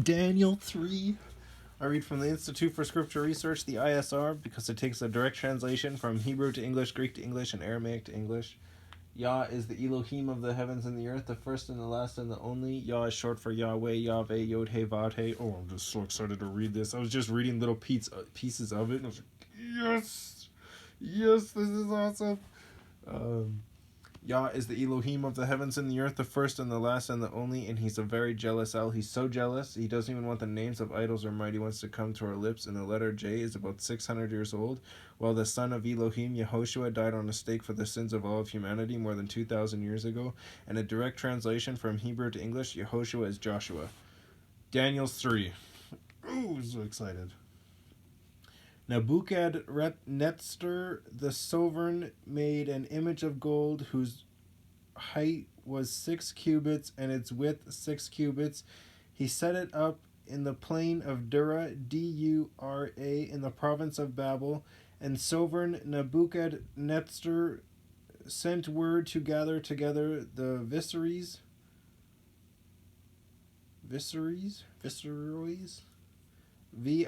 Daniel 3. I read from the Institute for Scripture Research, the ISR, because it takes a direct translation from Hebrew to English, Greek to English, and Aramaic to English. Yah is the Elohim of the heavens and the earth, the first and the last and the only. Yah is short for YahWeh, YahWeh, Yod-He, Vav-He. Oh, I'm just so excited to read this. I was just reading little pieces of it, and I was like, yes! Yes, this is awesome! Yah is the Elohim of the heavens and the earth, the first and the last and the only, and he's a very jealous El. He's so jealous, he doesn't even want the names of idols or mighty ones to come to our lips, and the letter J is about 600 years old, while the son of Elohim, Yehoshua, died on a stake for the sins of all of humanity more than 2,000 years ago, and a direct translation from Hebrew to English, Yehoshua is Joshua. Daniel 3. Ooh, so excited. Nebuchadnezzar the sovereign made an image of gold whose height was 6 cubits and its width 6 cubits. He set it up in the plain of Dura, D-U-R-A, in the province of Babel, and sovereign Nebuchadnezzar sent word to gather together the viceroys, Viceroys, the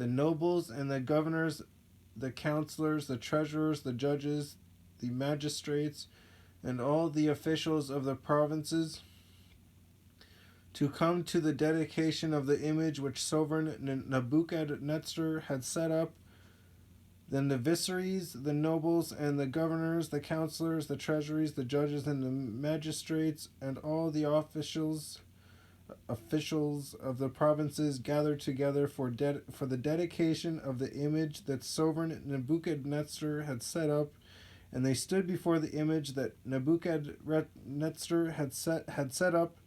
nobles and the governors, the counselors, the treasurers, the judges, the magistrates, and all the officials of the provinces to come to the dedication of the image which sovereign Nebuchadnezzar had set up. Then the viceroys, the nobles, and the governors, the counselors, the treasuries, the judges, and the magistrates, and all the officials of the provinces gathered together for the dedication of the image that sovereign Nebuchadnezzar had set up, and they stood before the image that Nebuchadnezzar had set up.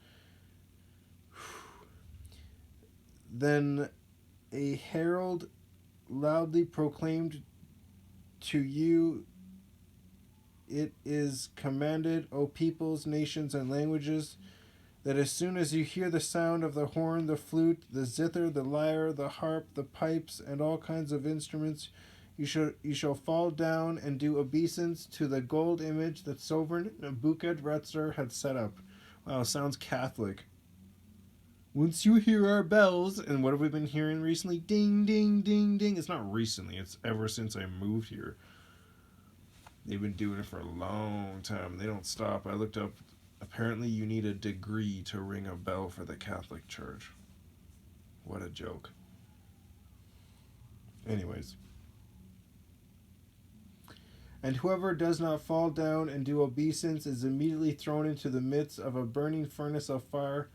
Then a herald loudly proclaimed, "To you it is commanded, O peoples, nations, and languages, that as soon as you hear the sound of the horn, the flute, the zither, the lyre, the harp, the pipes, and all kinds of instruments, you shall fall down and do obeisance to the gold image that sovereign Nebuchadnezzar had set up." Wow, sounds Catholic. Once you hear our bells, and what have we been hearing recently? Ding, ding, ding, ding. It's not recently, it's ever since I moved here. They've been doing it for a long time. They don't stop. I looked up, apparently you need a degree to ring a bell for the Catholic Church. What a joke. Anyways. And whoever does not fall down and do obeisance is immediately thrown into the midst of a burning furnace of fire.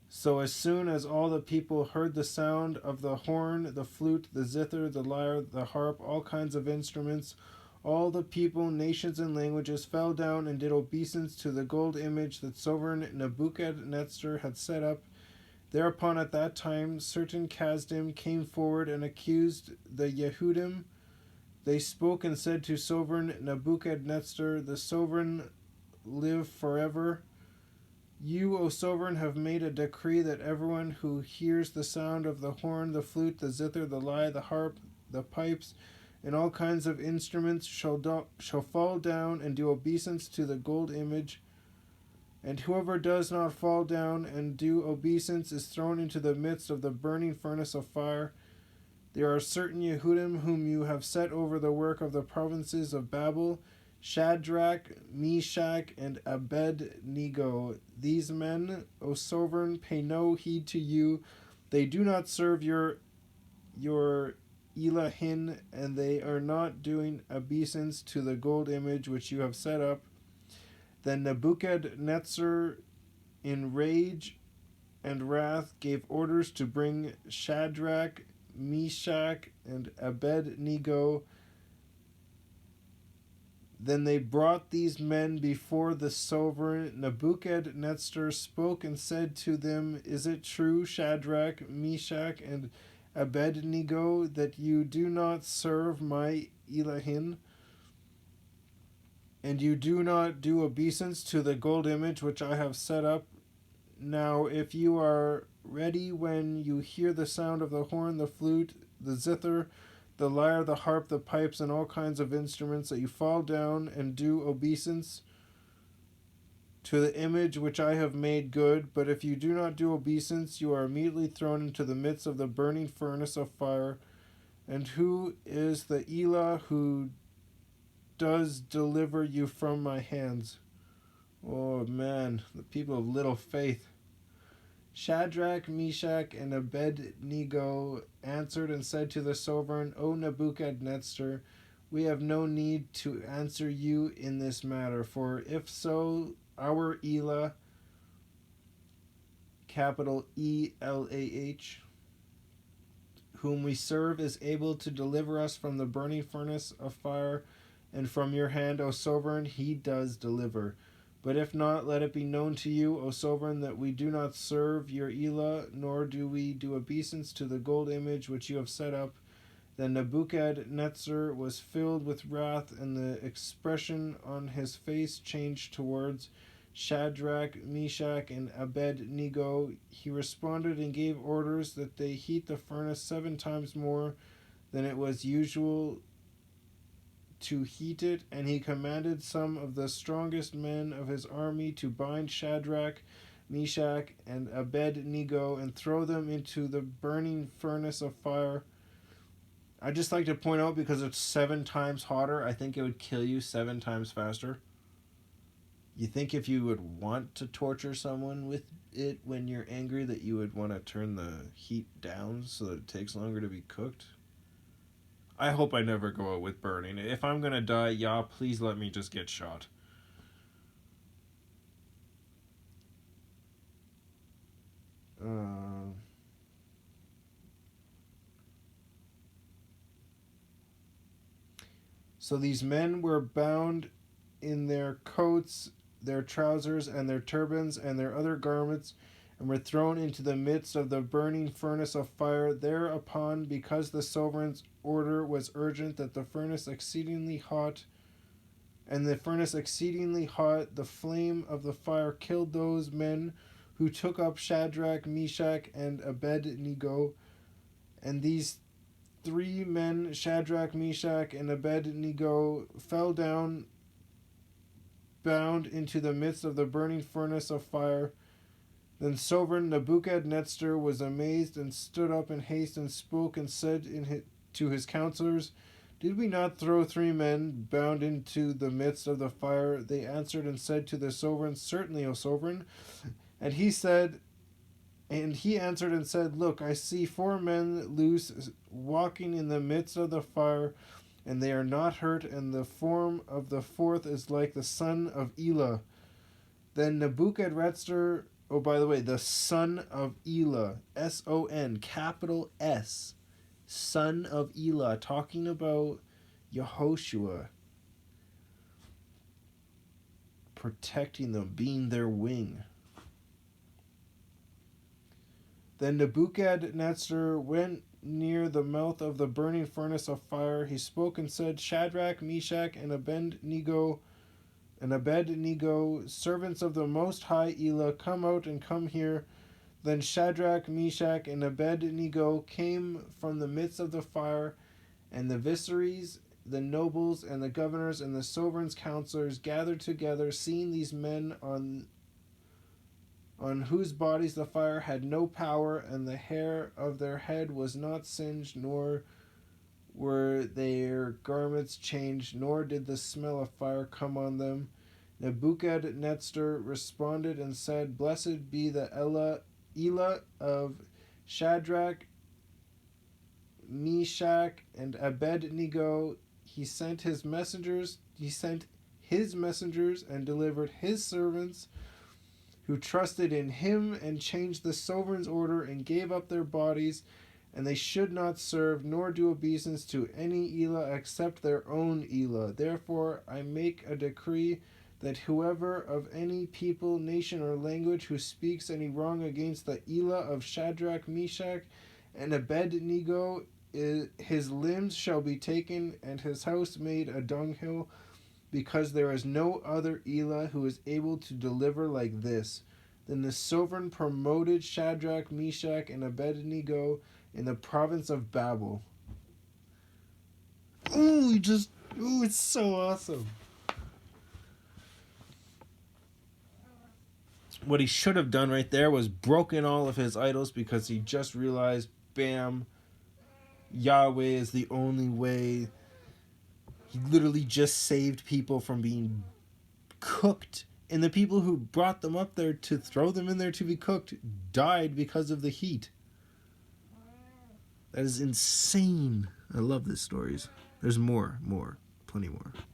So as soon as all the people heard the sound of the horn, the flute, the zither, the lyre, the harp, all kinds of instruments, all the people, nations, and languages fell down and did obeisance to the gold image that sovereign Nebuchadnezzar had set up. Thereupon at that time certain Kasdim came forward and accused the Yehudim. They spoke and said to sovereign Nebuchadnezzar, "The sovereign live forever. You, O sovereign, have made a decree that everyone who hears the sound of the horn, the flute, the zither, the lyre, the harp, the pipes, and all kinds of instruments shall fall down and do obeisance to the gold image. And whoever does not fall down and do obeisance is thrown into the midst of the burning furnace of fire. There are certain Yehudim whom you have set over the work of the provinces of Babel, Shadrach, Meshach, and Abednego. These men, O sovereign, pay no heed to you. They do not serve your Elohim, and they are not doing obeisance to the gold image which you have set up." Then Nebuchadnezzar, in rage and wrath, gave orders to bring Shadrach, Meshach, and Abednego. Then they brought these men before the sovereign. Nebuchadnezzar spoke and said to them, "Is it true, Shadrach, Meshach, and Abednego, that you do not serve my Elohim, and you do not do obeisance to the gold image which I have set up? Now, if you are ready when you hear the sound of the horn, the flute, the zither, the lyre, the harp, the pipes, and all kinds of instruments, that you fall down and do obeisance to the image which I have made good. But if you do not do obeisance, you are immediately thrown into the midst of the burning furnace of fire. And who is the Elah who does deliver you from my hands? Oh man, the people of little faith. Shadrach, Meshach, and Abednego answered and said to the sovereign, O Nebuchadnezzar, we have no need to answer you in this matter, for if so, our Elah, capital Elah, whom we serve, is able to deliver us from the burning furnace of fire, and from your hand, O sovereign, he does deliver. But if not, let it be known to you, O sovereign, that we do not serve your Elah, nor do we do obeisance to the gold image which you have set up. Then Nebuchadnezzar was filled with wrath, and the expression on his face changed towards Shadrach, Meshach, and Abednego. He responded and gave orders that they heat the furnace 7 times more than it was usual to heat it, and he commanded some of the strongest men of his army to bind Shadrach, Meshach, and Abednego and throw them into the burning furnace of fire. I'd just like to point out, because it's 7 times hotter, I think it would kill you 7 times faster. You think if you would want to torture someone with it when you're angry, that you would want to turn the heat down so that it takes longer to be cooked? I hope I never go out with burning. If I'm gonna die, Yah, please let me just get shot. So these men were bound in their coats, their trousers, and their turbans, and their other garments, and were thrown into the midst of the burning furnace of fire. Thereupon, because the sovereign's order was urgent that the furnace exceedingly hot, the flame of the fire killed those men who took up Shadrach, Meshach, and Abednego. And these 3 men, Shadrach, Meshach, and Abednego, fell down bound into the midst of the burning furnace of fire. Then sovereign Nebuchadnezzar was amazed and stood up in haste and spoke and said to his counselors, Did we not throw 3 men bound into the midst of the fire? They answered and said to the sovereign, Certainly, O sovereign. And he answered and said, Look, I see 4 men loose walking in the midst of the fire, and they are not hurt, and the form of the 4th is like the son of Elah. Then Nebuchadnezzar, oh, by the way, the son of Elah, S-O-N, capital S, son of Elah, talking about Yehoshua, protecting them, being their wing. Then Nebuchadnezzar went near the mouth of the burning furnace of fire. He spoke and said, Shadrach, Meshach, and Abednego, servants of the Most High Elah, come out and come here. Then Shadrach, Meshach, and Abednego came from the midst of the fire, and the viceroys, the nobles, and the governors, and the sovereign's counselors gathered together, seeing these men on whose bodies the fire had no power, and the hair of their head was not singed, nor were their garments changed, nor did the smell of fire come on them. Nebuchadnezzar responded and said, Blessed be the Elah of Shadrach, Meshach, and Abednego. He sent his messengers and delivered his servants who trusted in him, and changed the sovereign's order and gave up their bodies, and they should not serve nor do obeisance to any Elah except their own Elah. Therefore I make a decree that whoever of any people, nation, or language who speaks any wrong against the Elah of Shadrach, Meshach, and Abednego, his limbs shall be taken, and his house made a dunghill, because there is no other Elah who is able to deliver like this. Then the sovereign promoted Shadrach, Meshach, and Abednego in the province of Babel. It's so awesome. what he should have done right there was broken all of his idols, because he just realized, bam, YahWeh is the only way. He literally just saved people from being cooked, and the people who brought them up there to throw them in there to be cooked died because of the heat. That is insane. I love these stories. There's more, plenty more.